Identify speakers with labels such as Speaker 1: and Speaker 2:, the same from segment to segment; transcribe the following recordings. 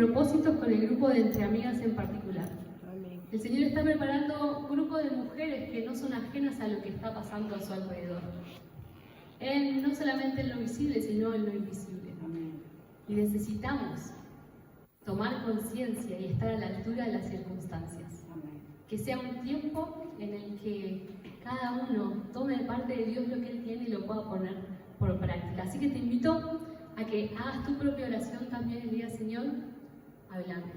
Speaker 1: propósitos con el grupo de Entre Amigas en particular.
Speaker 2: Amén.
Speaker 1: El Señor está preparando un grupo de mujeres que no son ajenas a lo que está pasando a su alrededor. No solamente en lo visible, sino en lo invisible.
Speaker 2: Amén.
Speaker 1: Y necesitamos tomar conciencia y estar a la altura de las circunstancias.
Speaker 2: Amén.
Speaker 1: Que sea un tiempo en el que cada uno tome de parte de Dios lo que Él tiene y lo pueda poner por práctica. Así que te invito a que hagas tu propia oración también y digas: Señor, hablame.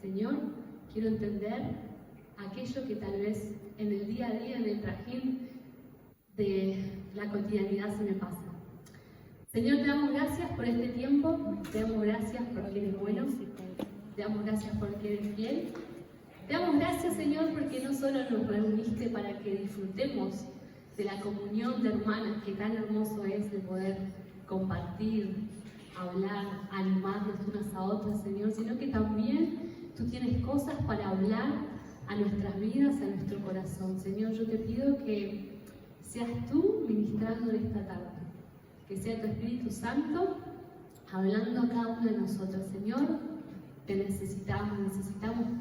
Speaker 1: Señor, quiero entender aquello que tal vez en el día a día, en el trajín de la cotidianidad se me pasa. Señor, te damos gracias por este tiempo, te damos gracias porque eres bueno, te damos gracias porque eres fiel. Te damos gracias, Señor, porque no solo nos reuniste para que disfrutemos de la comunión de hermanas, que tan hermoso es de poder compartir, hablar, animarnos unas a otras, Señor, sino que también tú tienes cosas para hablar a nuestras vidas, a nuestro corazón. Señor, yo te pido que seas tú ministrando en esta tarde, que sea tu Espíritu Santo hablando a cada uno de nosotros. Señor, te necesitamos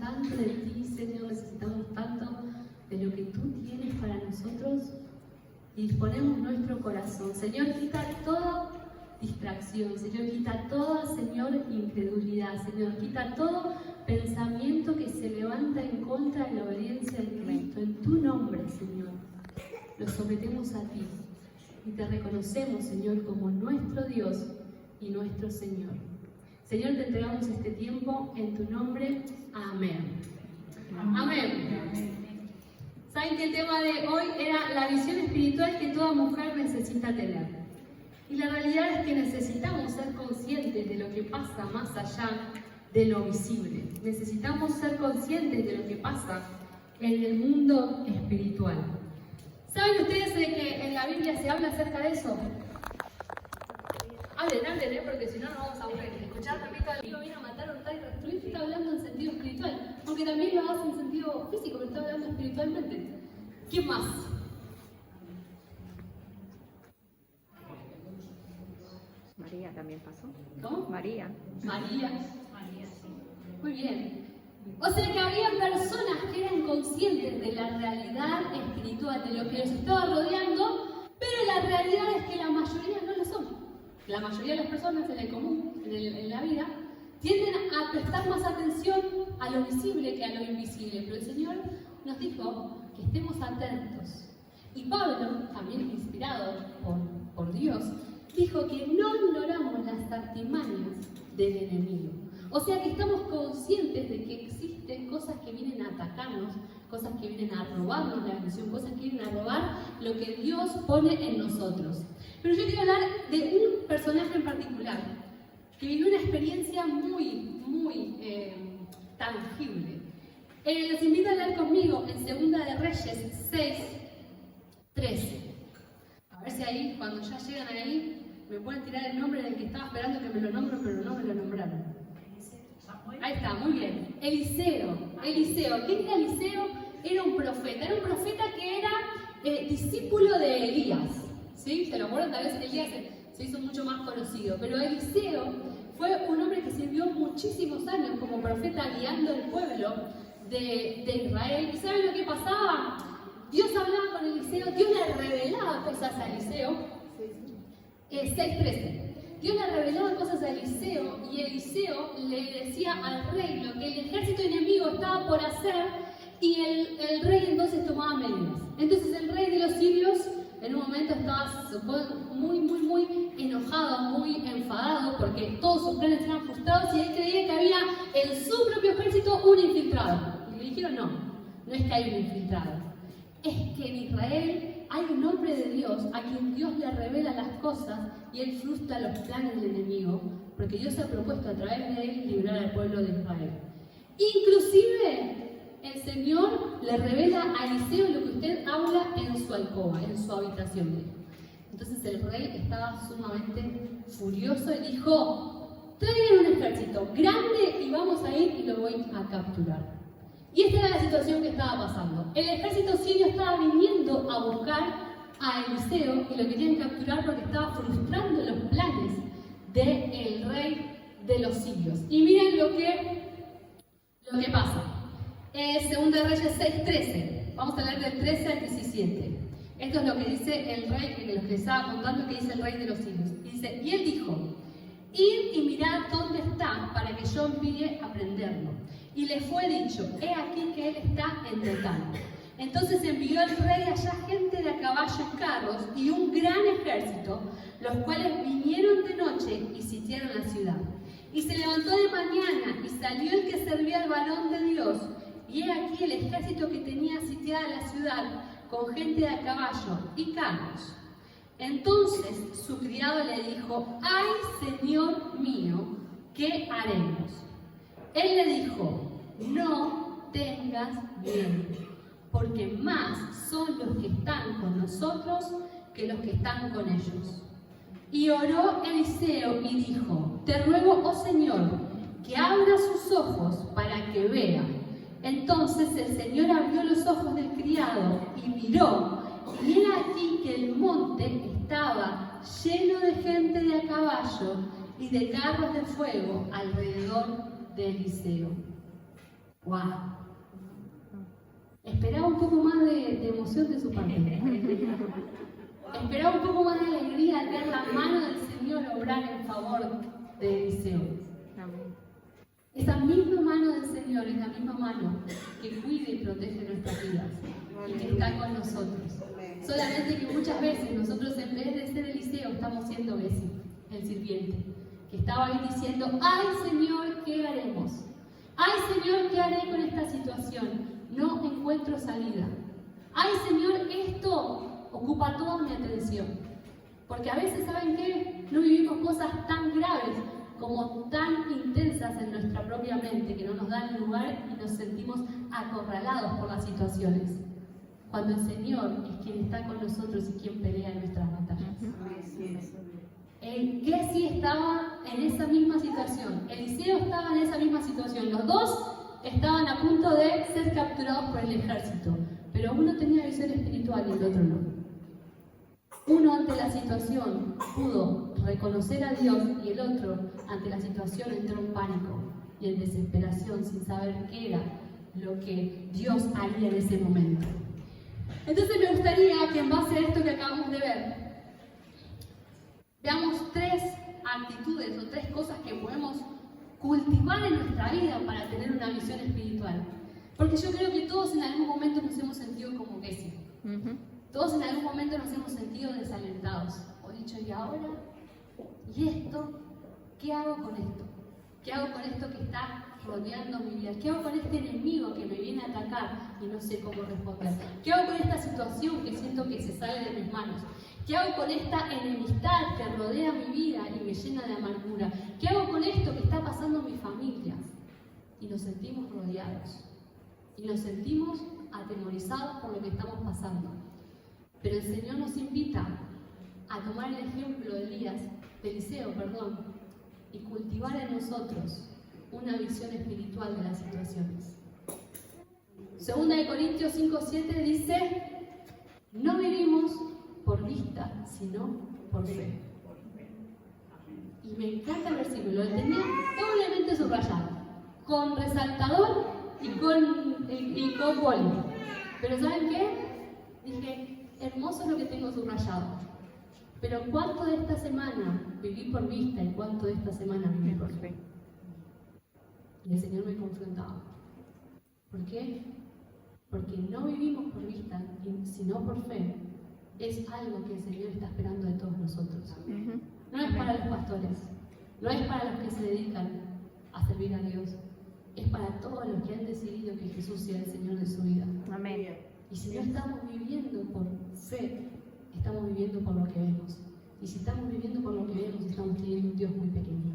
Speaker 1: tanto de ti, Señor, necesitamos tanto de lo que tú tienes para nosotros y disponemos nuestro corazón. Señor, quita toda distracción, Señor, quita toda, Señor, incredulidad, Señor, quita todo pensamiento que se levanta en contra de la obediencia de Cristo. En tu nombre, Señor, lo sometemos a ti y te reconocemos, Señor, como nuestro Dios y nuestro Señor. Señor, te entregamos este tiempo en tu nombre. Amén. Amén. Saben que el tema de hoy era la visión espiritual que toda mujer necesita tener. Y la realidad es que necesitamos ser conscientes de lo que pasa más allá de lo visible. Necesitamos ser conscientes de lo que pasa en el mundo espiritual. ¿Saben ustedes de que en la Biblia se habla acerca de eso? Hablen, porque si no nos vamos a aburrir. Escuchar repito al amigo viene a matar, hurtar y destruir, está hablando en sentido espiritual, aunque también lo hace en sentido físico, pero está hablando espiritualmente. ¿Quién más?
Speaker 2: María también pasó.
Speaker 1: ¿Cómo?
Speaker 2: María,
Speaker 1: sí. Muy bien. O sea que había personas que eran conscientes de la realidad espiritual, de lo que los estaba rodeando, pero la realidad es que la mayoría no lo son. La mayoría de las personas en el común, en la vida, tienden a prestar más atención a lo visible que a lo invisible. Pero el Señor nos dijo que estemos atentos. Y Pablo, también inspirado por Dios, dijo que no ignoramos las artimañas del enemigo. O sea que estamos conscientes de que existen cosas que vienen a atacarnos, cosas que vienen a robarnos la bendición, cosas que vienen a robar lo que Dios pone en nosotros. Pero yo quiero hablar de un personaje en particular, que vivió una experiencia muy tangible. Les invito a leer conmigo en 2 de Reyes 6:13. A ver si ahí, cuando ya llegan ahí, me pueden tirar el nombre del que estaba esperando que me lo nombren, pero no me lo nombraron. Ahí está, muy bien. Eliseo. ¿Quién era Eliseo? Era un profeta que era discípulo de Elías. ¿Sí? ¿Se lo acuerdan? Tal vez Elías se hizo mucho más conocido. Pero Eliseo fue un hombre que sirvió muchísimos años como profeta guiando al pueblo de Israel. ¿Y saben lo que pasaba? Dios hablaba con Eliseo, Dios le revelaba cosas a Eliseo. 6:13. Dios le revelaba cosas a Eliseo y Eliseo le decía al rey lo que el ejército enemigo estaba por hacer y el rey entonces tomaba medidas. Entonces el rey de los sirios en un momento estaba muy enojado, muy enfadado porque todos sus planes eran frustrados y él creía que había en su propio ejército un infiltrado. Y le dijeron no es que hay un infiltrado, es que en Israel hay un hombre de Dios a quien Dios le revela las cosas y él frustra los planes del enemigo, porque Dios se ha propuesto a través de él librar al pueblo de Israel. Inclusive el Señor le revela a Eliseo lo que usted habla en su alcoba, en su habitación. Entonces el rey estaba sumamente furioso y dijo: traigan un ejército grande y vamos a ir y lo voy a capturar. Y esta era la situación que estaba pasando. El ejército sirio estaba viniendo a buscar a Eliseo y lo querían capturar porque estaba frustrando los planes del rey de los sirios. Y miren lo que pasa. Segunda de Reyes 6:13. Vamos a leer del 13 al 17. Esto es lo que dice el rey, que los que estaba contando, que dice el rey de los sirios. Dice, y él dijo, id y mirad dónde está, para que yo envíe a prenderlo. Y le fue dicho, he aquí que él está en Dotán. Entonces envió el rey allá gente de a caballo y carros y un gran ejército, los cuales vinieron de noche y sitiaron la ciudad. Y se levantó de mañana y salió el que servía al varón de Dios. Y he aquí el ejército que tenía sitiada la ciudad con gente de a caballo y carros. Entonces su criado le dijo, ¡ay, señor mío, qué haremos! Él le dijo, no tengas miedo, porque más son los que están con nosotros que los que están con ellos. Y oró Eliseo y dijo, te ruego, oh Señor, que abra sus ojos para que vea. Entonces el Señor abrió los ojos del criado y miró, y era aquí que el monte estaba lleno de gente de a caballo y de carros de fuego alrededor de Eliseo. ¡Wow! Esperaba un poco más de emoción de su parte. Esperaba un poco más de alegría al ver la mano del Señor obrar en favor de Eliseo. Esa misma mano del Señor es la misma mano que cuida y protege nuestras vidas y que está con nosotros. Solamente que muchas veces nosotros, en vez de ser Eliseo, estamos siendo Besi, el sirviente, que estaba ahí diciendo, ¡ay, Señor, qué haremos! ¡Ay, Señor, qué haré con esta situación! No encuentro salida. ¡Ay, Señor, esto ocupa toda mi atención! Porque a veces, ¿saben qué? No vivimos cosas tan graves como tan intensas en nuestra propia mente que no nos dan lugar y nos sentimos acorralados por las situaciones. Cuando el Señor es quien está con nosotros y quien pelea nuestras batallas. Gesi estaba en esa misma situación, Eliseo estaba en esa misma situación. Los dos estaban a punto de ser capturados por el ejército, pero uno tenía visión espiritual y el otro no. Uno ante la situación pudo reconocer a Dios y el otro ante la situación entró en pánico y en desesperación sin saber qué era lo que Dios haría en ese momento. Entonces me gustaría que en base a esto que acabamos de ver, veamos tres actitudes o tres cosas que podemos cultivar en nuestra vida para tener una visión espiritual. Porque yo creo que todos en algún momento nos hemos sentido como Gesi. Todos en algún momento nos hemos sentido desalentados. O dicho, ¿y ahora? ¿Y esto? ¿Qué hago con esto? ¿Qué hago con esto que está rodeando mi vida? ¿Qué hago con este enemigo que me viene a atacar y no sé cómo responder? ¿Qué hago con esta situación que siento que se sale de mis manos? ¿Qué hago con esta enemistad que rodea mi vida y me llena de amargura? ¿Qué hago con esto que está pasando en mis familias? Y nos sentimos rodeados. Y nos sentimos atemorizados por lo que estamos pasando. Pero el Señor nos invita a tomar el ejemplo de Eliseo, y cultivar en nosotros una visión espiritual de las situaciones. Segunda de Corintios 5:7 dice, no vivimos por vista, sino por fe. Y me encanta el versículo, lo tenía doblemente subrayado, con resaltador y con boli. Pero ¿saben qué? Dije, hermoso es lo que tengo subrayado. Pero ¿cuánto de esta semana viví por vista y cuánto de esta semana viví por fe? Y el Señor me confrontaba. ¿Por qué? Porque no vivimos por vista, sino por fe. Es algo que el Señor está esperando de todos nosotros. No es para los pastores, no es para los que se dedican a servir a Dios. Es para todos los que han decidido que Jesús sea el Señor de su vida.
Speaker 2: Amén.
Speaker 1: Y si no estamos viviendo por fe, estamos viviendo por lo que vemos. Y si estamos viviendo por lo que vemos, estamos teniendo un Dios muy pequeño.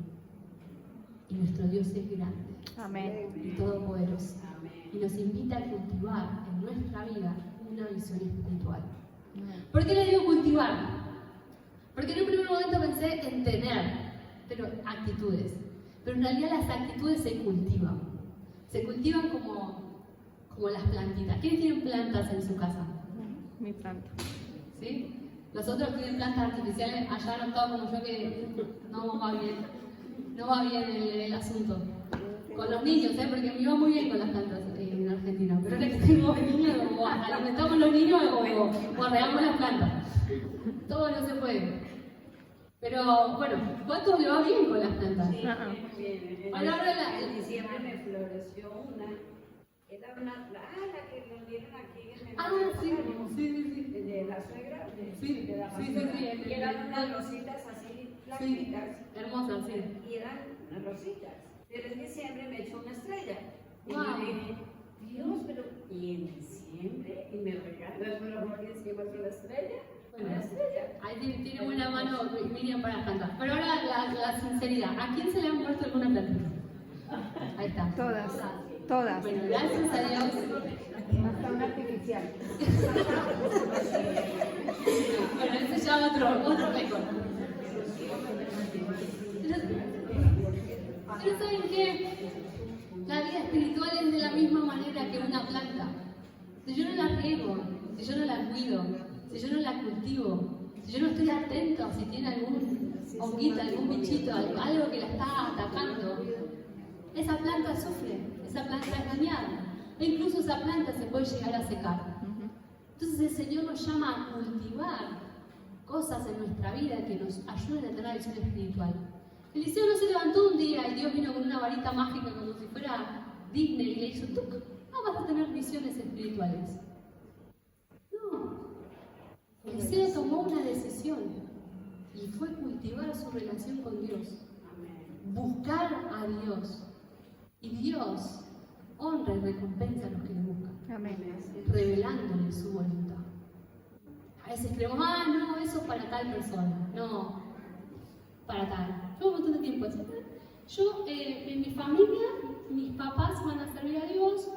Speaker 1: Y nuestro Dios es grande.
Speaker 2: Amén.
Speaker 1: Y todopoderoso. Y nos invita a cultivar en nuestra vida una visión espiritual. ¿Por qué le digo cultivar? Porque en un primer momento pensé en tener actitudes. Pero en realidad las actitudes se cultivan. Se cultivan como las plantitas. ¿Quiénes tienen plantas en su casa?
Speaker 2: Mi planta.
Speaker 1: ¿Sí? Los otros tienen plantas artificiales, allá no todos como yo que no va bien. no va bien el asunto. Con los niños, porque me iba muy bien con las plantas en Argentina. Pero ahora que tengo niños, o alimentamos los niños o arreglamos las plantas. Todo no se puede. Pero bueno, ¿cuánto le va bien con las plantas?
Speaker 3: Sí, bien.
Speaker 1: Ahora
Speaker 3: En diciembre me floreció una. Era una. La que nos dieron aquí en el.
Speaker 1: sí.
Speaker 3: De la suegra.
Speaker 1: Sí,
Speaker 3: de la
Speaker 1: sí.
Speaker 3: Y eran unas rositas así, flaquitas.
Speaker 1: Hermosas, sí.
Speaker 3: Y eran unas rositas. Pero en diciembre me echó una estrella. Y
Speaker 1: Wow.
Speaker 3: yo dije, Dios, pero. Y en diciembre, y me regalas una flor y encima es una estrella. Una estrella.
Speaker 1: Ahí tiene buena mano Miriam para las plantas. Pero ahora la sinceridad. ¿A quién se le han muerto alguna planta? Ahí está.
Speaker 2: Todas.
Speaker 1: Bueno, gracias a Dios.
Speaker 3: Hasta una artificial.
Speaker 1: Bueno, ese ya otro récord. Pero ¿saben qué? La vida espiritual es de la misma manera que una planta. Si yo no la riego, si yo no la cuido, si yo no la cultivo, si yo no estoy atento a si tiene algún honguito, algún bichito, algo que la está atacando, esa planta sufre, esa planta es dañada. E incluso esa planta se puede llegar a secar. Entonces el Señor nos llama a cultivar cosas en nuestra vida que nos ayuden a tener la visión espiritual. Eliseo no se levantó un día y Dios vino con una varita mágica como si fuera Disney y le hizo ¡tuc! No vas a tener visiones espirituales. No. Eliseo tomó una decisión y fue cultivar su relación con Dios. Buscar a Dios. Y Dios honra y recompensa a los que le buscan.
Speaker 2: Amén.
Speaker 1: Revelándole su voluntad. A veces creemos, no, eso es para tal persona. No, para tal. Yo un montón de tiempo así. Yo, en mi familia, mis papás van a servir a Dios,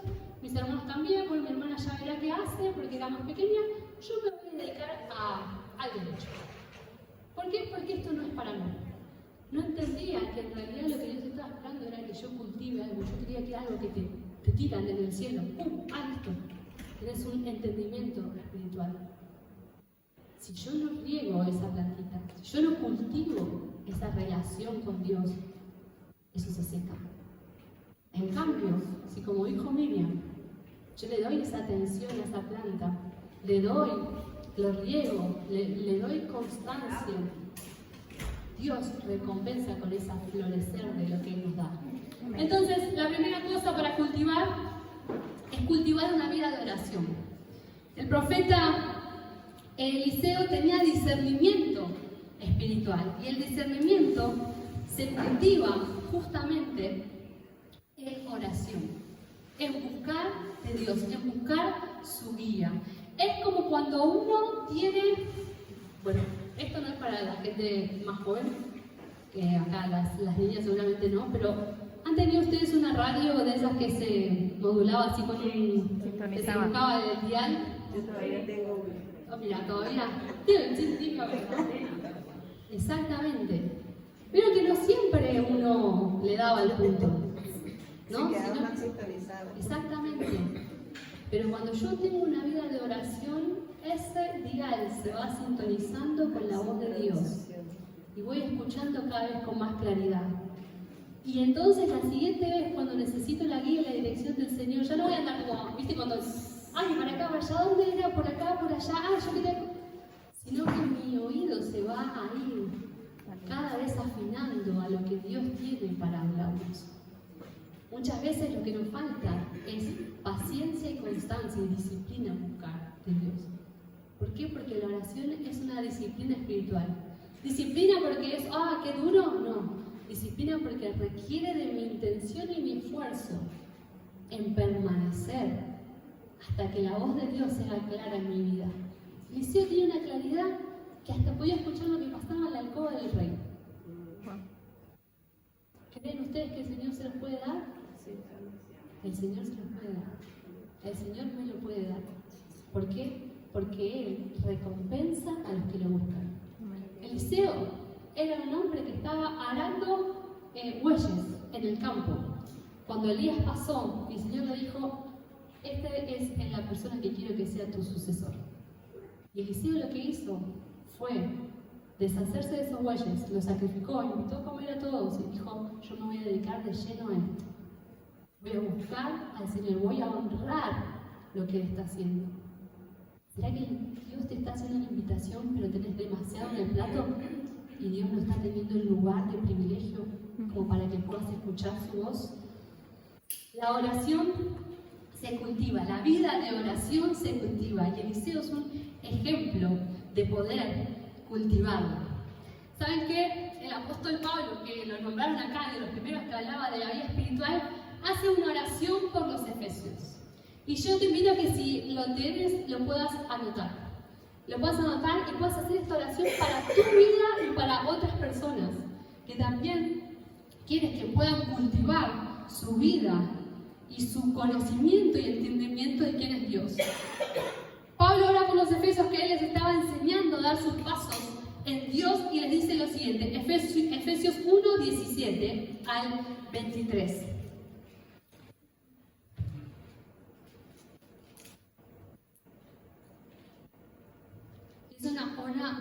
Speaker 1: mis hermanos también, porque mi hermana ya verá qué hace, porque era más pequeña. Yo me voy a dedicar al derecho. ¿Por qué? Porque esto no es para mí. No entendía que en realidad lo que Dios estaba esperando era que yo cultive algo. Yo quería que algo que te tiran desde el cielo. ¡Pum! Listo. Tienes un entendimiento espiritual. Si yo no riego esa plantita, si yo no cultivo esa relación con Dios, eso se seca. En cambio, si como dijo Miriam, yo le doy esa atención a esa planta, lo riego, le doy constancia, Dios recompensa con esa florecer de lo que Él nos da. Entonces, la primera cosa para cultivar es cultivar una vida de oración. El profeta Eliseo tenía discernimiento espiritual y el discernimiento se cultiva justamente en oración, en buscar de Dios, en buscar su guía. Es como cuando uno tiene, bueno, esto no es para la gente más joven, que acá las niñas seguramente no, pero ¿han tenido ustedes una radio de esas que se modulaba así con un... que se buscaba el dial?
Speaker 3: Yo todavía tengo una.
Speaker 1: Oh, mira, todavía. Exactamente. Pero que no siempre uno le daba el punto, ¿no?
Speaker 3: Se quedaron más sintonizados.
Speaker 1: Exactamente. Pero cuando yo tengo una vida de oración, ese dial se va sintonizando con la voz de Dios. Y voy escuchando cada vez con más claridad. Y entonces la siguiente vez, cuando necesito la guía y la dirección del Señor, ya no voy a andar como, ¿viste? Cuando, para acá, para allá, ¿dónde era? Por acá, por allá, yo quería... Sino que mi oído se va a ir cada vez afinando a lo que Dios tiene para hablarnos. Muchas veces lo que nos falta es paciencia y constancia y disciplina en buscar de Dios. ¿Por qué? Porque la oración es una disciplina espiritual. Disciplina porque es, qué duro, no. Disciplina porque requiere de mi intención y mi esfuerzo en permanecer hasta que la voz de Dios sea clara en mi vida. Eliseo tenía una claridad que hasta podía escuchar lo que pasaba en la alcoba del rey. ¿Creen ustedes que el Señor se los puede dar? El Señor se los puede dar. El Señor me lo puede dar. ¿Por qué? Porque Él recompensa a los que lo buscan. Eliseo era un hombre que estaba arando bueyes en el campo. Cuando Elías pasó, el Señor le dijo, este es la persona que quiero que sea tu sucesor. Y Eliseo lo que hizo fue deshacerse de esos bueyes, los sacrificó, invitó a comer a todos y dijo, yo me voy a dedicar de lleno a esto. Voy a buscar al Señor, voy a honrar lo que Él está haciendo. ¿Será que Dios te está haciendo una invitación, pero tenés demasiado en el plato y Dios no está teniendo el lugar de privilegio como para que puedas escuchar su voz? La oración se cultiva, la vida de oración se cultiva y Eliseo es un ejemplo de poder cultivarla. ¿Saben qué? El apóstol Pablo, que lo nombraron acá, de los primeros que hablaba de la vida espiritual, hace una oración por los efesios. Y yo te invito a que si lo tienes, lo puedas anotar. Lo puedas anotar y puedas hacer esta oración para tu vida y para otras personas que también quieres que puedan cultivar su vida y su conocimiento y entendimiento de quién es Dios. Pablo ora por los efesios que él les estaba enseñando a dar sus pasos en Dios y les dice lo siguiente, Efesios 1, 17 al 23. Es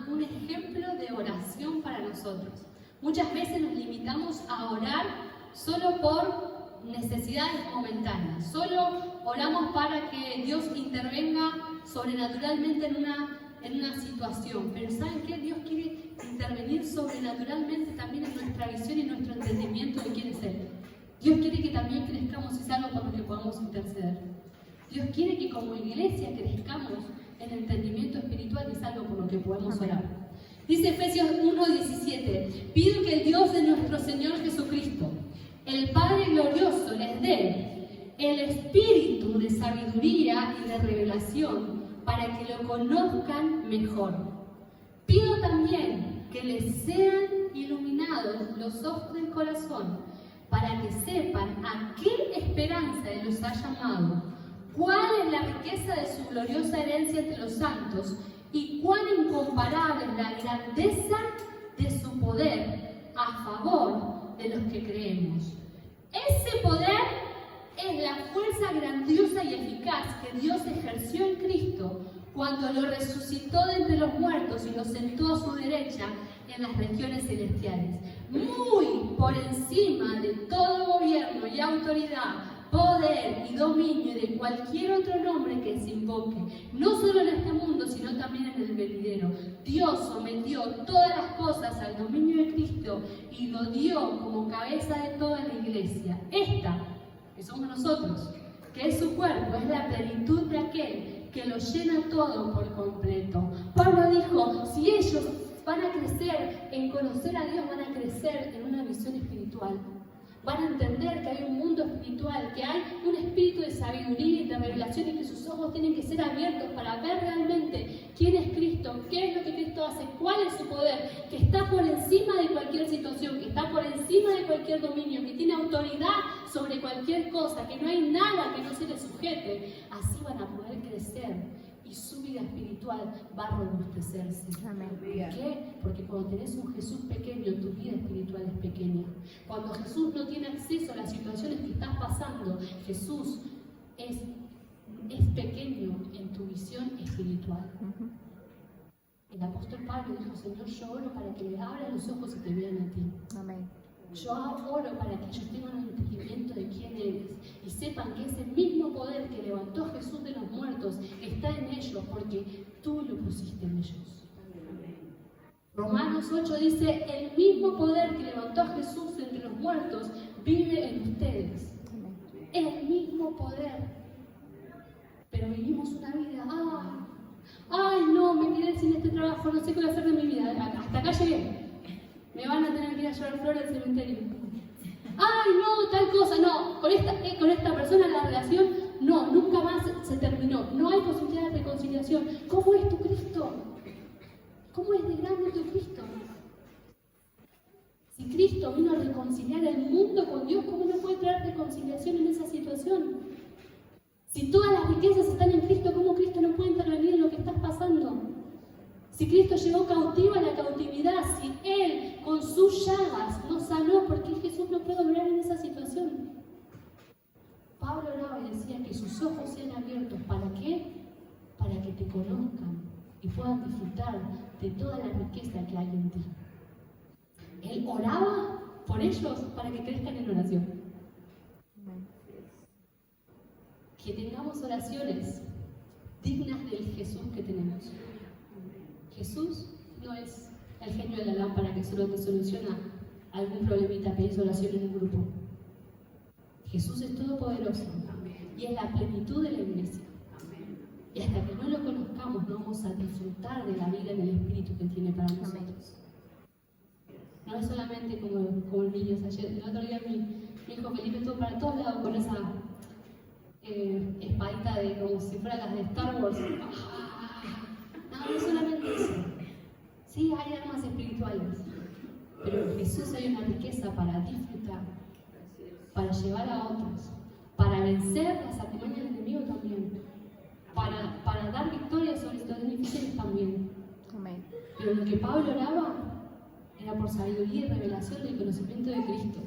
Speaker 1: un ejemplo de oración para nosotros. Muchas veces nos limitamos a orar solo por necesidades momentáneas. Solo oramos para que Dios intervenga sobrenaturalmente en una situación. Pero ¿saben qué? Dios quiere intervenir sobrenaturalmente también en nuestra visión y nuestro entendimiento de quién es Él. Dios quiere que también crezcamos y es algo por lo que podamos interceder. Dios quiere que como iglesia crezcamos en entendimiento espiritual y es algo por lo que podemos orar. Dice Efesios 1:17, pido que el Dios de nuestro Señor Jesucristo, el Padre glorioso, les dé el espíritu de sabiduría y de revelación para que lo conozcan mejor. Pido también que les sean iluminados los ojos del corazón para que sepan a qué esperanza Él los ha llamado, cuál es la riqueza de su gloriosa herencia entre los santos y cuán incomparable es la grandeza de su poder a favor de los que creemos. Ese poder es la fuerza grandiosa y eficaz que Dios ejerció en Cristo cuando lo resucitó de entre los muertos y lo sentó a su derecha en las regiones celestiales, muy por encima de todo gobierno y autoridad, poder y dominio de cualquier otro nombre que se invoque, no solo en este mundo, sino también en el venidero. Dios sometió todas las cosas al dominio de Cristo y lo dio como cabeza de toda la iglesia. Esta, que somos nosotros, que es su cuerpo, es la plenitud de aquel que lo llena todo por completo. Pablo dijo, si ellos van a crecer en conocer a Dios, van a crecer en una visión espiritual. Van a entender que hay un mundo espiritual, que hay un espíritu de sabiduría y de revelación y que sus ojos tienen que ser abiertos para ver realmente quién es Cristo, qué es lo que Cristo hace, cuál es su poder, que está por encima de cualquier situación, que está por encima de cualquier dominio, que tiene autoridad sobre cualquier cosa, que no hay nada que no se le sujete. Así van a poder crecer y su vida espiritual va a robustecerse.
Speaker 2: Amén.
Speaker 1: ¿Por qué? Porque cuando tenés un Jesús pequeño, tu vida espiritual es pequeña. Cuando Jesús no tiene acceso a las situaciones que estás pasando, Jesús es pequeño en tu visión espiritual. El apóstol Pablo dijo, Señor, yo oro para que le abran los ojos y te vean a ti.
Speaker 2: Amén.
Speaker 1: Yo oro para que ellos tengan un entendimiento de quién eres y sepan que ese mismo poder que levantó a Jesús de los muertos está en ellos porque tú lo pusiste en ellos. Romanos 8 dice, el mismo poder que levantó a Jesús entre los muertos vive en ustedes. El mismo poder. Pero vivimos una vida, ay no, me quedé sin este trabajo, no sé qué voy a hacer de mi vida, hasta acá llegué. Me van a tener que ir a llevar flores al cementerio. Ay, no, tal cosa, no. Con esta persona la relación, no, nunca más se terminó. No hay posibilidad de reconciliación. ¿Cómo es tu Cristo? ¿Cómo es de grande tu Cristo? Si Cristo vino a reconciliar el mundo con Dios, ¿cómo no puede traer reconciliación en esa situación? Si todas las riquezas están en Cristo, ¿cómo Cristo no puede intervenir en lo que estás pasando? Si Cristo llevó cautiva la cautividad, si Él con sus llagas nos sanó, ¿por qué Jesús no puede obrar en esa situación? Pablo oraba y decía que sus ojos sean abiertos. ¿Para qué? Para que te conozcan y puedan disfrutar de toda la riqueza que hay en ti. Él oraba por ellos para que crezcan en oración. Que tengamos oraciones dignas del Jesús que tenemos. Jesús no es el genio de la lámpara que solo te soluciona algún problemita que hizo oración en un grupo. Jesús es todopoderoso y es la plenitud de la iglesia. Y hasta que no lo conozcamos, no vamos a disfrutar de la vida en el Espíritu que Él tiene para nosotros. No es solamente como el niño ayer. El otro día mi hijo Felipe estuvo para todos lados con esa espadita de como si fuera las de Star Wars. No es solamente eso. Sí, hay armas espirituales, pero en Jesús hay una riqueza para disfrutar, para llevar a otros, para vencer las artimañas del enemigo también, para dar victoria sobre situaciones difíciles también.
Speaker 2: Amén.
Speaker 1: Pero lo que Pablo oraba era por sabiduría y revelación del conocimiento de Cristo,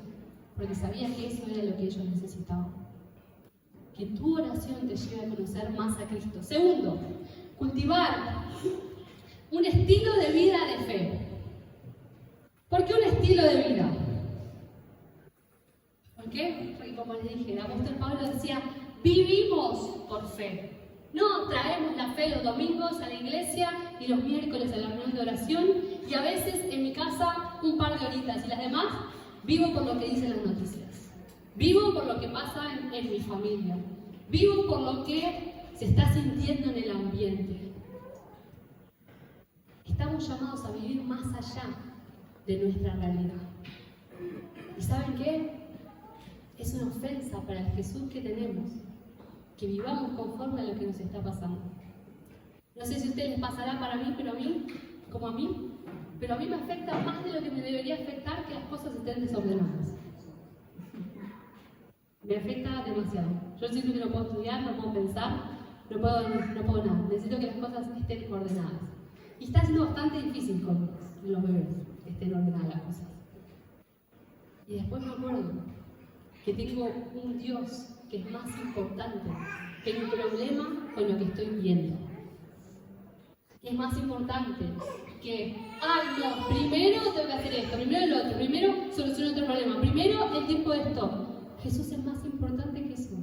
Speaker 1: porque sabía que eso era lo que ellos necesitaban. Que tu oración te lleve a conocer más a Cristo. Segundo, cultivar un estilo de vida de fe. ¿Por qué un estilo de vida? ¿Por qué? Porque como les dije, el apóstol Pablo decía, vivimos por fe. No traemos la fe los domingos a la iglesia y los miércoles a la reunión de oración y a veces en mi casa un par de horitas y las demás vivo por lo que dicen las noticias. Vivo por lo que pasa en mi familia. Vivo por lo que se está sintiendo en el ambiente. Estamos llamados a vivir más allá de nuestra realidad. ¿Y saben qué? Es una ofensa para el Jesús que tenemos, que vivamos conforme a lo que nos está pasando. No sé si a ustedes les pasará para mí, pero a mí, como a mí, pero a mí me afecta más de lo que me debería afectar que las cosas estén desordenadas. Me afecta demasiado. Yo siento que no puedo estudiar, no puedo pensar, no puedo nada. Necesito que las cosas estén ordenadas. Y está siendo bastante difícil con los bebés que estén ordenadas las cosas. Y después me acuerdo que tengo un Dios que es más importante que mi problema con lo que estoy viendo. Es más importante que, no, primero tengo que hacer esto, primero lo otro, primero soluciono otro problema, primero el tiempo de esto. Jesús es más importante que eso.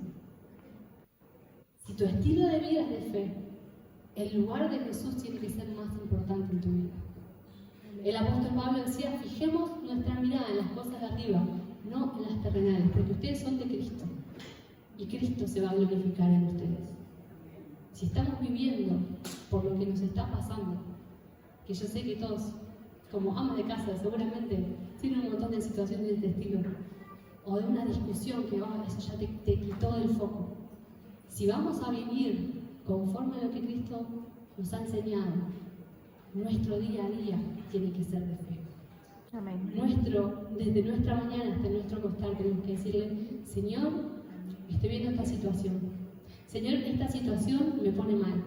Speaker 1: Si tu estilo de vida es de fe, el lugar de Jesús tiene que ser más importante en tu vida. El apóstol Pablo decía, fijemos nuestra mirada en las cosas de arriba, no en las terrenales, porque ustedes son de Cristo y Cristo se va a glorificar en ustedes. Si estamos viviendo por lo que nos está pasando, que yo sé que todos, como amas de casa, seguramente tienen un montón de situaciones de este estilo, o de una discusión que eso ya te quitó del foco. Si vamos a vivir conforme a lo que Cristo nos ha enseñado, nuestro día a día tiene que ser de fe.
Speaker 2: Amén.
Speaker 1: Desde nuestra mañana hasta nuestro acostar tenemos que decirle, Señor, estoy viendo esta situación. Señor, esta situación me pone mal.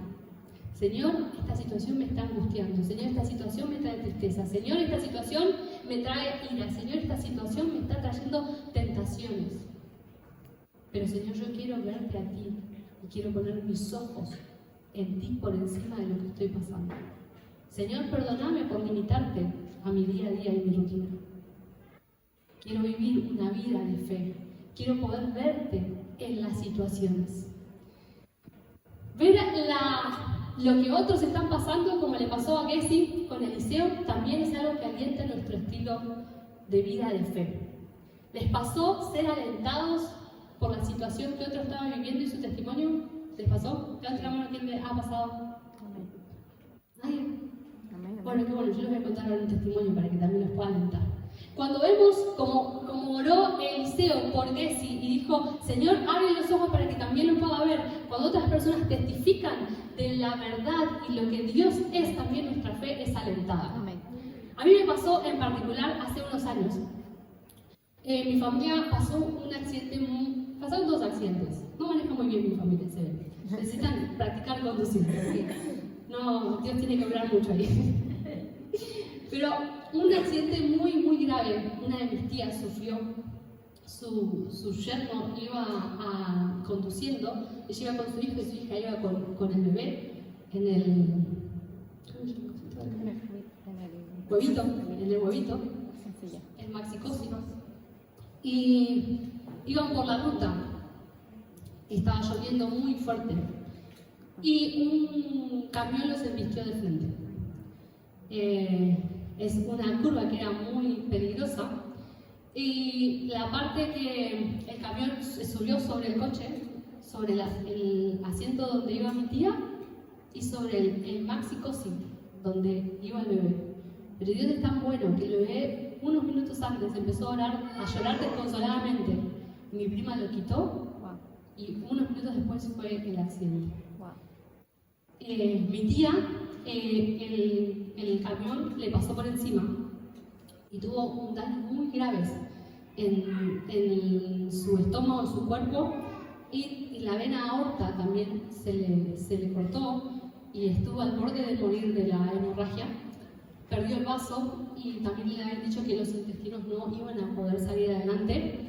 Speaker 1: Señor, esta situación me está angustiando. Señor, esta situación me trae tristeza. Señor, esta situación me trae ira. Señor, esta situación me está trayendo tentaciones. Pero Señor, yo quiero verte a ti y quiero poner mis ojos en ti por encima de lo que estoy pasando. Señor, perdóname por limitarte a mi día a día y mi rutina. Quiero vivir una vida de fe. Quiero poder verte en las situaciones. Ver lo que otros están pasando, como le pasó a Gessi con Eliseo, también es algo que alienta nuestro estilo de vida de fe. ¿Les pasó ser alentados por la situación que otro estaba viviendo y su testimonio? ¿Les pasó? Levanta la mano, ¿quién le ha pasado? ¿Nadie? Bueno, qué bueno, yo les voy a contar ahora un testimonio para que también los pueda alentar. Cuando vemos como oró Eliseo por Gessi y dijo, Señor, abre los ojos para que también lo pueda ver. Cuando otras personas testifican de la verdad y lo que Dios es, también nuestra fe es alentada.
Speaker 2: Amén.
Speaker 1: A mí me pasó en particular hace unos años. Mi familia pasó un accidente, pasaron 2 accidentes. No maneja muy bien mi familia, se ve. Necesitan practicar conducir. No, Dios tiene que obrar mucho ahí. Pero un accidente muy grave. Una de mis tías sufrió. Su yerno iba conduciendo, ella iba con su hijo y su hija iba con el bebé huevito, en el huevito,
Speaker 2: Sencilla.
Speaker 1: el maxicosi. Y iban por la ruta. Estaba lloviendo muy fuerte. Y un camión los embistió de frente. Es una curva que era muy peligrosa. Y la parte que el camión se subió sobre el coche, sobre el asiento donde iba mi tía y sobre el maxicosi donde iba el bebé. Pero Dios es tan bueno que el bebé, unos minutos antes, empezó a llorar desconsoladamente. Mi prima lo quitó
Speaker 2: Wow.
Speaker 1: y unos minutos después fue el accidente.
Speaker 2: Wow.
Speaker 1: Mi tía, el camión le pasó por encima y tuvo un daño muy graves en su estómago, en su cuerpo, y la vena aorta también se le cortó y estuvo al borde de morir de la hemorragia. Perdió el vaso y también le habían dicho que los intestinos no iban a poder salir adelante.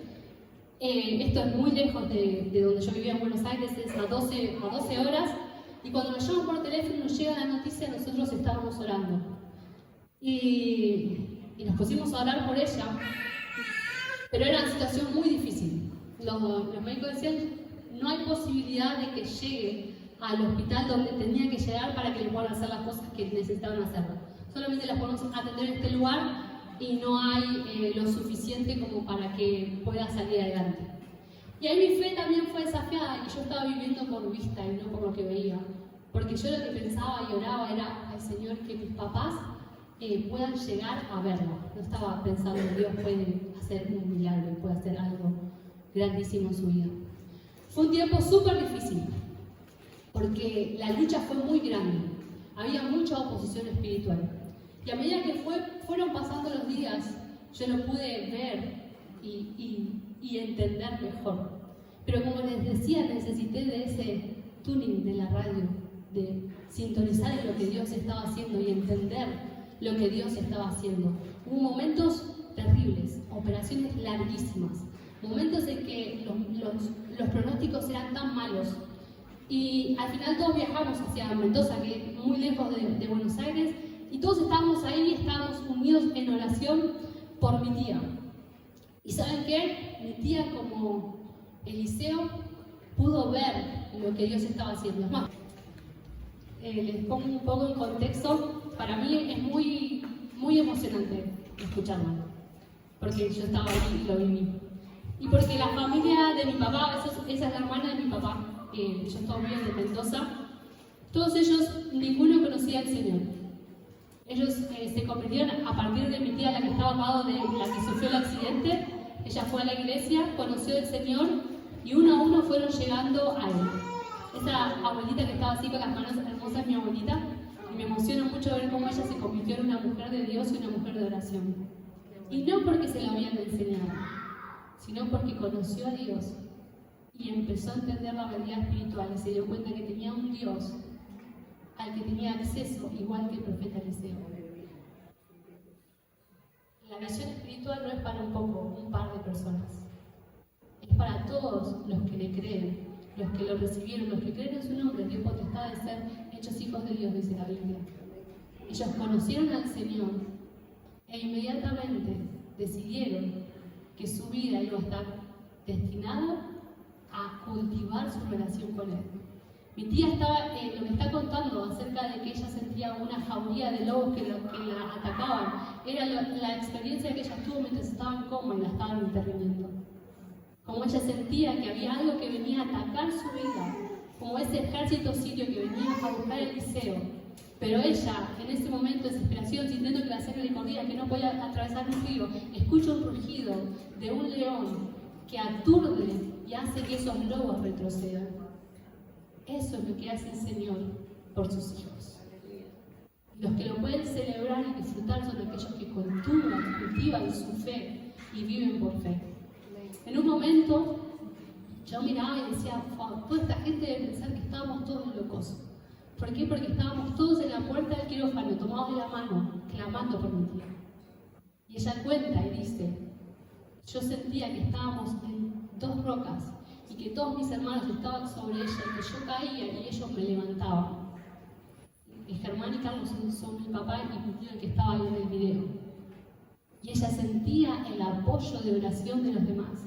Speaker 1: Esto es muy lejos de donde yo vivía en Buenos Aires, es a 12 horas. Y cuando nos llaman por teléfono y nos llega la noticia, nosotros estábamos orando. Y nos pusimos a orar por ella. Pero era una situación muy difícil. Los médicos decían, no hay posibilidad de que llegue al hospital donde tenía que llegar para que le puedan hacer las cosas que necesitaban hacer. Solamente las podemos atender en este lugar y no hay lo suficiente como para que pueda salir adelante. Y ahí mi fe también fue desafiada y yo estaba viviendo por vista y no por lo que veía. Porque yo lo que pensaba y oraba era, ay Señor, que mis papás puedan llegar a verlo. No estaba pensando que Dios puede hacer un milagro y puede hacer algo grandísimo en su vida. Fue un tiempo súper difícil, porque la lucha fue muy grande. Había mucha oposición espiritual. Y a medida que fueron pasando los días, yo lo pude ver y entender mejor. Pero como les decía, necesité de ese tuning de la radio, de sintonizar en lo que Dios estaba haciendo y entender lo que Dios estaba haciendo. Hubo momentos terribles, operaciones larguísimas, momentos en que los pronósticos eran tan malos. Y al final todos viajamos hacia Mendoza, que es muy lejos de Buenos Aires, y todos estábamos ahí, estábamos unidos en oración por mi tía. ¿Y saben qué? Mi tía, como Eliseo, pudo ver lo que Dios estaba haciendo. Es más, les pongo un poco en contexto. Para mí es muy, muy emocionante escucharlo, porque yo estaba ahí y lo viví. Y porque la familia de mi papá, esa es la hermana de mi papá, yo estaba bien de Mendoza, todos ellos, ninguno conocía al Señor. Ellos se convirtieron a partir de mi tía, la que estaba al lado de la que sufrió el accidente. Ella fue a la iglesia, conoció al Señor y uno a uno fueron llegando a Él. Esa abuelita que estaba así con las manos hermosas es mi abuelita, y me emociona mucho ver cómo ella se convirtió en una mujer de Dios y una mujer de oración. Y no porque se lo habían enseñado, sino porque conoció a Dios y empezó a entender la realidad espiritual y se dio cuenta que tenía un Dios al que tenía acceso, igual que el profeta Eliseo. La visión espiritual no es para un par de personas, es para todos los que le creen, los que lo recibieron, los que creen en su nombre, tiene potestad de ser hechos hijos de Dios, dice la Biblia. Ellos conocieron al Señor e inmediatamente decidieron que su vida iba a estar destinada a cultivar su relación con Él. Mi tía lo que está contando acerca de que ella sentía una jauría de lobos que la atacaban, era la experiencia que ella tuvo mientras estaba en coma y la estaban interviniendo. Como ella sentía que había algo que venía a atacar su vida, como ese ejército sirio que venía a buscar el Eliseo. Pero ella, en ese momento de desesperación, sintiendo que la sangre le corría, que no podía atravesar un río, escucha un rugido de un león que aturde y hace que esos lobos retrocedan. Eso es lo que hace el Señor por sus hijos. Los que lo pueden celebrar y disfrutar son aquellos que cultivan su fe y viven por fe. En un momento, yo miraba y decía, wow, toda esta gente debe pensar que estábamos todos locos. ¿Por qué? Porque estábamos todos en la puerta del quirófano, tomados de la mano, clamando por mi tía. Y ella cuenta y dice, yo sentía que estábamos en dos rocas y que todos mis hermanos estaban sobre ella y que yo caía y ellos me levantaban. Germán y Carlos son mi papá y mi tío el que estaba ahí en el video. Y ella sentía el apoyo de oración de los demás.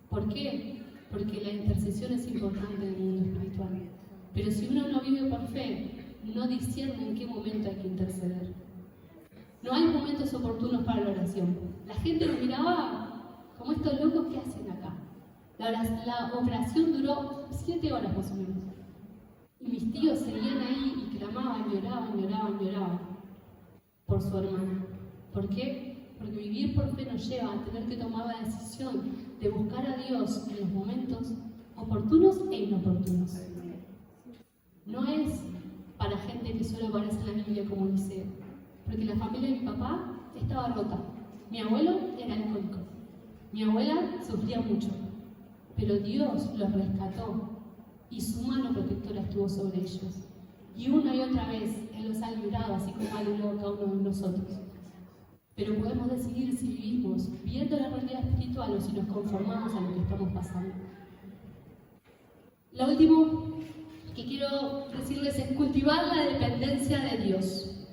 Speaker 1: ¿Por qué? Porque la intercesión es importante en el mundo espiritual. Pero si uno no vive por fe, no discierne en qué momento hay que interceder. No hay momentos oportunos para la oración. La gente lo miraba como estos locos que hacen acá. La operación duró 7 horas más o menos. Y mis tíos seguían ahí y clamaban, lloraban por su hermana. ¿Por qué? Porque vivir por fe nos lleva a tener que tomar la decisión de buscar a Dios en los momentos oportunos e inoportunos. No es para gente que solo aparece en la Biblia como Eliseo, porque la familia de mi papá estaba rota. Mi abuelo era alcohólico. Mi abuela sufría mucho, pero Dios los rescató y su mano protectora estuvo sobre ellos. Y una y otra vez Él los ha librado, así como ha librado cada uno de nosotros. Pero podemos decidir si vivimos viendo la realidad espiritual o si nos conformamos a lo que estamos pasando. Lo último que quiero decirles es cultivar la dependencia de Dios.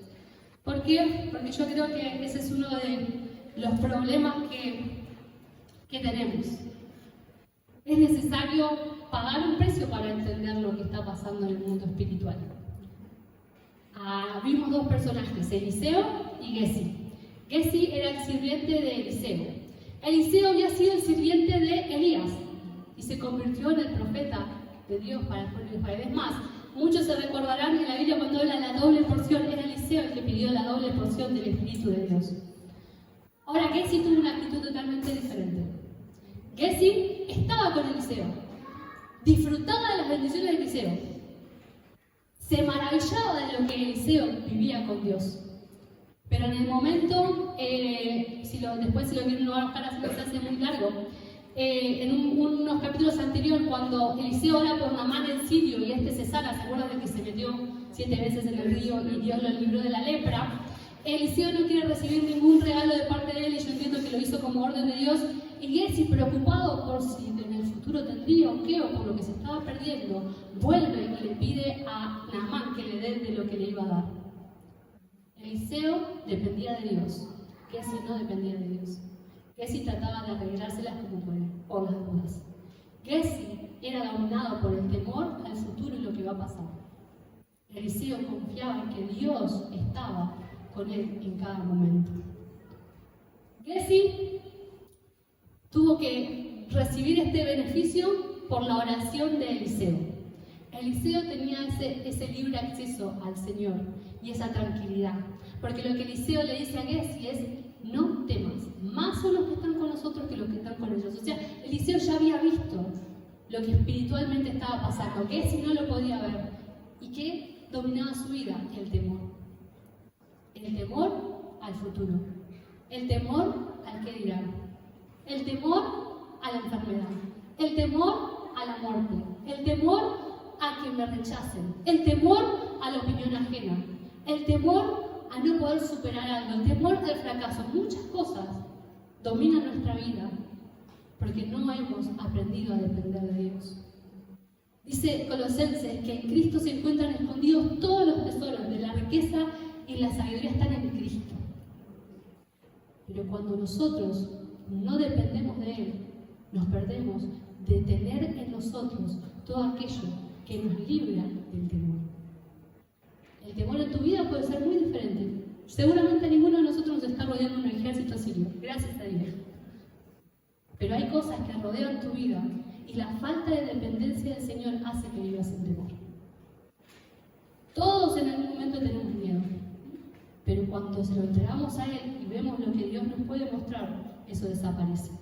Speaker 1: ¿Por qué? Porque yo creo que ese es uno de los problemas que tenemos. Es necesario pagar un precio para entender lo que está pasando en el mundo espiritual. Vimos 2 personajes, Eliseo y Giezi. Giezi era el sirviente de Eliseo. Eliseo había sido el sirviente de Elías y se convirtió en el profeta de Dios para el pueblo de Israel. Es más, muchos se recordarán en la Biblia cuando habla de la doble porción, era Eliseo el que pidió la doble porción del Espíritu de Dios. Ahora, Giezi tuvo una actitud totalmente diferente. Giezi estaba con Eliseo, disfrutaba de las bendiciones de Eliseo, se maravillaba de lo que Eliseo vivía con Dios. Pero en el momento, después si lo quieren buscar así, se hace muy largo. En unos capítulos anteriores, cuando Eliseo ora por Naamán el sirio y se sana, ¿se acuerdan de que se metió 7 veces en el río y Dios lo libró de la lepra? Eliseo no quiere recibir ningún regalo de parte de él y yo entiendo que lo hizo como orden de Dios. Y Giezi, preocupado por si en el futuro tendría o qué, o por lo que se estaba perdiendo, vuelve y le pide a Naamán que le dé de lo que le iba a dar. Eliseo dependía de Dios, Giezi no dependía de Dios. Giezi trataba de arreglárselas como puede, por las dudas. Giezi era dominado por el temor al futuro y lo que va a pasar. Eliseo confiaba en que Dios estaba con él en cada momento. Giezi tuvo que recibir este beneficio por la oración de Eliseo. Eliseo tenía ese libre acceso al Señor y esa tranquilidad. Porque lo que Eliseo le dice a Giezi es: no temas, más son los que están con nosotros que los que están con ellos. O sea, Eliseo ya había visto lo que espiritualmente estaba pasando. Giezi no lo podía ver. ¿Y qué dominaba su vida? El temor. El temor al futuro. El temor al que dirán. El temor a la enfermedad. El temor a la muerte. El temor a que me rechacen. El temor a la opinión ajena. El temor a no poder superar algo. El temor al fracaso. Muchas cosas dominan nuestra vida porque no hemos aprendido a depender de Dios. Dice Colosenses que en Cristo se encuentran escondidos todos los tesoros de la riqueza y la sabiduría están en Cristo. Pero cuando nosotros no dependemos de Él, nos perdemos de tener en nosotros todo aquello que nos libra del temor. El temor en tu vida puede ser muy diferente. Seguramente ninguno de nosotros nos está rodeando un ejército sirio, gracias a Dios. Pero hay cosas que rodean tu vida y la falta de dependencia del Señor hace que vivas en temor. Todos en algún momento tenemos miedo, pero cuando se lo entregamos a Él y vemos lo que Dios nos puede mostrar, eso desaparece.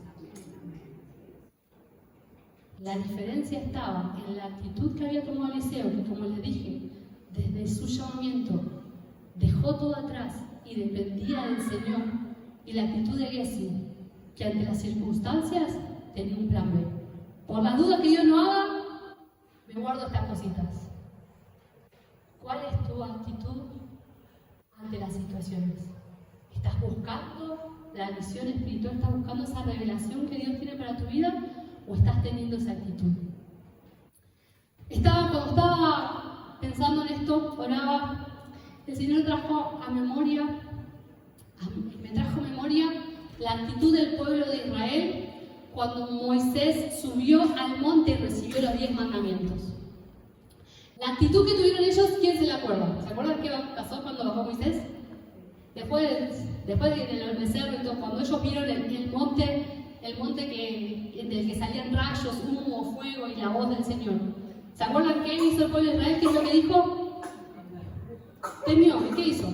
Speaker 1: La diferencia estaba en la actitud que había tomado Eliseo, que como les dije, desde su llamamiento dejó todo atrás y dependía del Señor, y la actitud de Giezi, que ante las circunstancias tenía un plan B. Por la duda que Dios no haga, me guardo estas cositas. ¿Cuál es tu actitud ante las situaciones? ¿Estás buscando la visión espiritual? ¿Estás buscando esa revelación que Dios tiene para tu vida? ¿O estás teniendo esa actitud? Cuando estaba pensando en esto, oraba, el Señor me trajo a memoria la actitud del pueblo de Israel cuando Moisés subió al monte y recibió los 10 mandamientos. La actitud que tuvieron ellos, ¿quién se la acuerda? ¿Se acuerdan qué pasó cuando bajó Moisés? Después del becerro y todo, cuando ellos vieron el monte del que salían rayos, humo, fuego y la voz del Señor. ¿Se acuerdan qué hizo el pueblo de Israel? ¿Qué es lo que dijo? Temió. ¿Y qué hizo?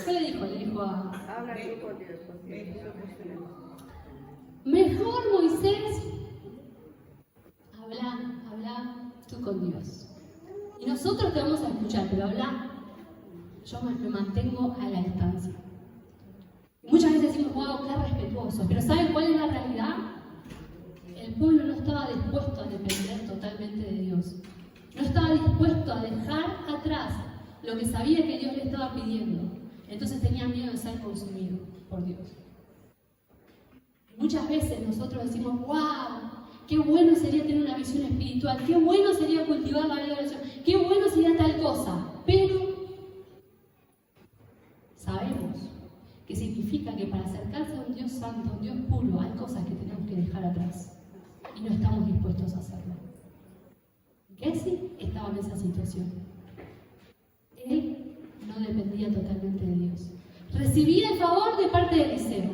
Speaker 1: ¿Qué le dijo? Le dijo a...
Speaker 2: Habla tú con Dios, porque nosotros tenemos.
Speaker 1: Mejor, Moisés, habla tú con Dios. Y nosotros te vamos a escuchar, pero habla, yo me mantengo a la distancia. Y muchas veces decimos, wow, qué respetuoso. Pero ¿saben cuál es la realidad? El pueblo no estaba dispuesto a depender totalmente de Dios. No estaba dispuesto a dejar atrás lo que sabía que Dios le estaba pidiendo. Entonces tenía miedo de ser consumido por Dios. Muchas veces nosotros decimos, wow, qué bueno sería tener una visión espiritual, qué bueno sería cultivar la vida de oración, qué bueno sería tal cosa. Pero sabemos que significa que para acercarse a un Dios santo, a un Dios puro, hay cosas que tenemos que dejar atrás. Y no estamos dispuestos a hacerlo. Gessi estaba en esa situación. Él no dependía totalmente de Dios. Recibía el favor de parte de Eliseo,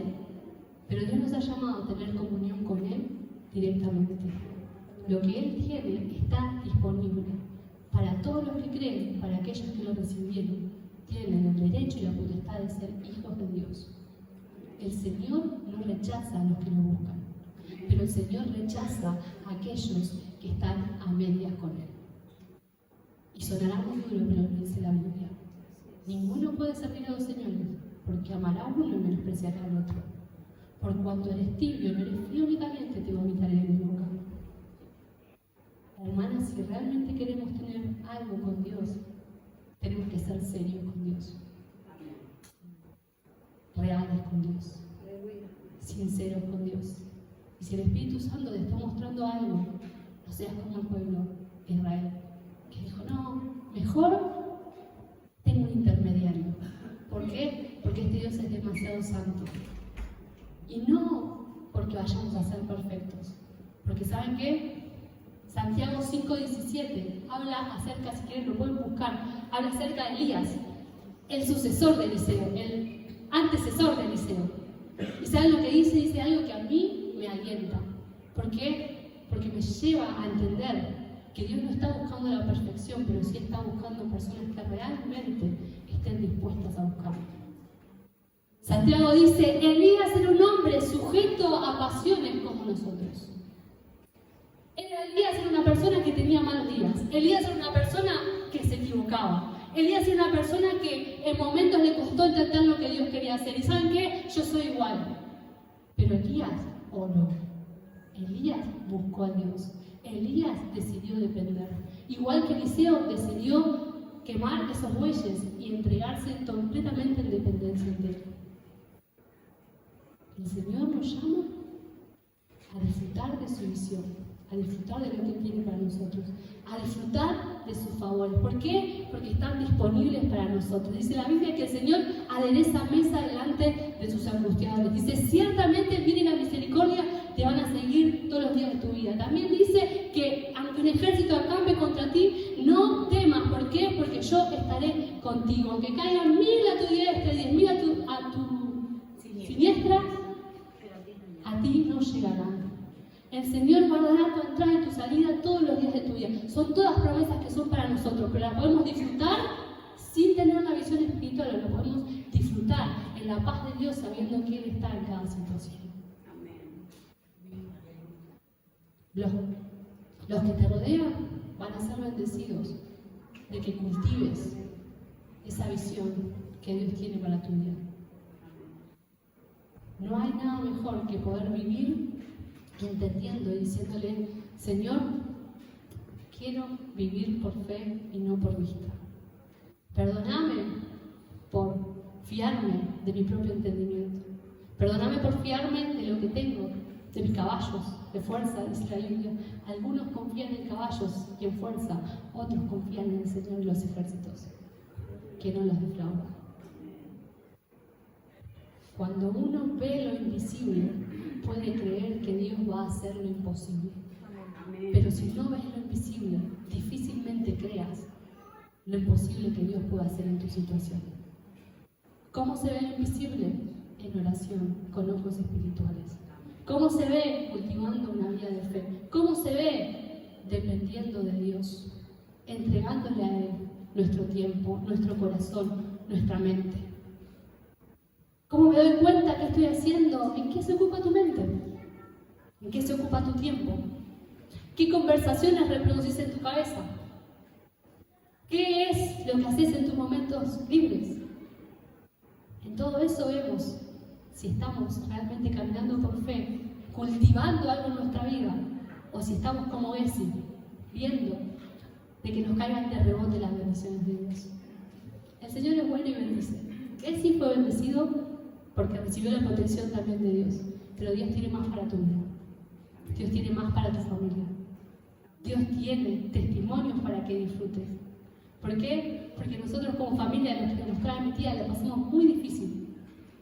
Speaker 1: pero Dios nos ha llamado a tener comunión con Él directamente. Lo que Él tiene está disponible para todos los que creen, para aquellos que lo recibieron. Tienen el derecho y la potestad de ser hijos de Dios. El Señor no rechaza a los que lo buscan, pero el Señor rechaza a aquellos que están a medias con Él. Y sonará muy duro, pero lo dice la Biblia. Ninguno puede servir a dos señores, porque amará a uno y menospreciará al otro. Por cuanto eres tibio, no eres frío, únicamente te vomitaré de mi boca. Hermanas, si realmente queremos tener algo con Dios, tenemos que ser serios con Dios. Reales con Dios. Sinceros con Dios. Y si el Espíritu Santo te está mostrando algo, no seas como el pueblo de Israel, que dijo, no, mejor tengo un intermediario. ¿Por qué? Porque este Dios es demasiado santo. Y no porque vayamos a ser perfectos. Porque ¿saben qué? Santiago 5:17 habla acerca, si quieren lo pueden buscar, habla acerca de Elías, el sucesor de Eliseo, el antecesor de Eliseo. ¿Y saben lo que dice? Dice algo que a mí me alienta. ¿Por qué? Porque me lleva a entender que Dios no está buscando la perfección, pero sí está buscando personas que realmente estén dispuestas a buscarlo. Santiago dice, Elías era un hombre sujeto a pasiones como nosotros. Elías era una persona que tenía malos días. Elías era una persona que se equivocaba. Elías era una persona que en momentos le costó entender lo que Dios quería hacer. ¿Y saben qué? Yo soy igual. Pero Elías oró. Elías buscó a Dios. Elías decidió depender. Igual que Eliseo decidió quemar esos bueyes y entregarse completamente en dependencia de Él. El Señor nos llama a disfrutar de su visión, a disfrutar de lo que Él tiene para nosotros, a disfrutar de sus favores. ¿Por qué? Porque están disponibles para nosotros. Dice la Biblia que el Señor adereza mesa delante de sus angustiadores. Dice, ciertamente el bien y la misericordia te van a seguir todos los días de tu vida. También dice que aunque un ejército acampe contra ti, no temas. ¿Por qué? Porque yo estaré contigo. Aunque caigan 1000 a tu diestra y 10.000 a tu siniestra, a ti no llegarán. El Señor guardará tu entrada y tu salida todos los días de tu vida. Son todas promesas que son para nosotros, pero las podemos disfrutar sin tener una visión espiritual, o lo podemos disfrutar en la paz de Dios sabiendo que Él está en cada situación. Los que te rodean van a ser bendecidos de que cultives esa visión que Dios tiene para tu vida. No hay nada mejor que poder vivir entendiendo y diciéndole, Señor, quiero vivir por fe y no por vista. Perdóname por fiarme de mi propio entendimiento. Perdóname por fiarme de lo que tengo, de mis caballos, de fuerza, dice la Biblia. Algunos confían en caballos y en fuerza, otros confían en el Señor y los ejércitos. que no los defrauda. Cuando uno ve lo invisible, puede creer que Dios va a hacer lo imposible. Pero si no ves lo invisible, difícilmente creas lo imposible que Dios pueda hacer en tu situación. ¿Cómo se ve lo invisible? En oración, con ojos espirituales. ¿Cómo se ve? Cultivando una vida de fe. ¿Cómo se ve? Dependiendo de Dios, entregándole a Él nuestro tiempo, nuestro corazón, nuestra mente. ¿Cómo me doy cuenta que estoy haciendo? ¿En qué se ocupa tu mente? ¿En qué se ocupa tu tiempo? ¿Qué conversaciones reproducís en tu cabeza? ¿Qué es lo que haces en tus momentos libres? En todo eso vemos si estamos realmente caminando por fe, cultivando algo en nuestra vida, o si estamos como Esi, viendo de que nos caigan de rebote las bendiciones de Dios. El Señor es bueno y bendice. Esi fue bendecido porque recibió la protección también de Dios, pero Dios tiene más para tu vida. Dios tiene más para tu familia. Dios tiene testimonios para que disfrutes. ¿Por qué? Porque nosotros como familia, nos trae mi tía, la pasamos muy difícil.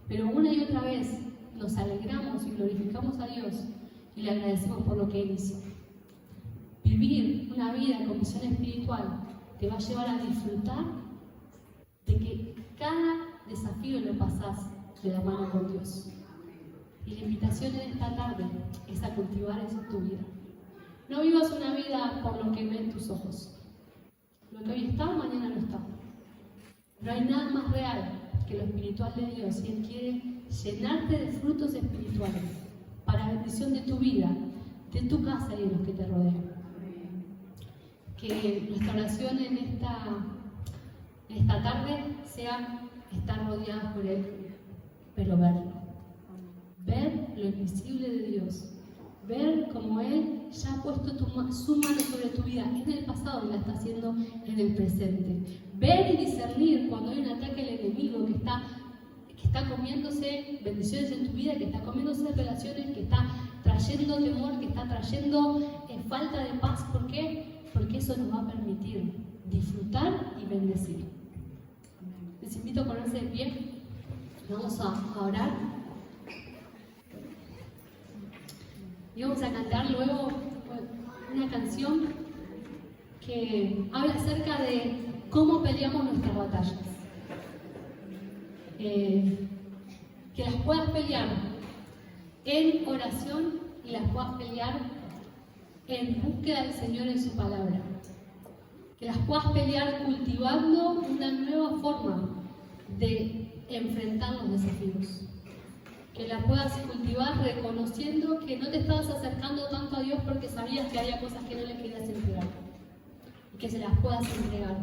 Speaker 1: Pero una y otra vez nos alegramos y glorificamos a Dios y le agradecemos por lo que Él hizo. Vivir una vida con visión espiritual te va a llevar a disfrutar de que cada desafío lo pasás de la mano con Dios. Y la invitación en esta tarde es a cultivar eso en tu vida. No vivas una vida por lo que ven tus ojos. Lo que hoy está, mañana no está. No hay nada más real que lo espiritual de Dios y Él quiere llenarte de frutos espirituales para bendición de tu vida, de tu casa y de los que te rodean. Que nuestra oración en esta tarde sea estar rodeadas por Él, pero verlo. Ver lo invisible de Dios. Ver cómo Él ya ha puesto su mano sobre tu vida en el pasado y la está haciendo en el presente. Ver y discernir cuando hay un ataque al enemigo que está comiéndose bendiciones en tu vida, que está comiéndose relaciones, que está trayendo temor, que está trayendo falta de paz. ¿Por qué? Porque eso nos va a permitir disfrutar y bendecir. Les invito a ponerse de pie. Vamos a orar. Y vamos a cantar luego una canción que habla acerca de cómo peleamos nuestras batallas. Que las puedas pelear en oración y las puedas pelear en búsqueda del Señor en su palabra. Que las puedas pelear cultivando una nueva forma de enfrentar los desafíos. Que la puedas cultivar reconociendo que no te estabas acercando tanto a Dios porque sabías que había cosas que no le querías entregar. Y que se las puedas entregar.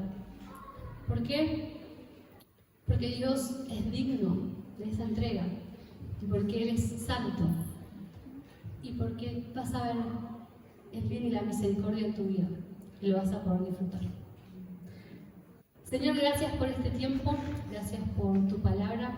Speaker 1: ¿Por qué? Porque Dios es digno de esa entrega. Y porque Él es santo. Y porque vas a ver el bien y la misericordia en tu vida. Y lo vas a poder disfrutar. Señor, gracias por este tiempo. Gracias por tu palabra.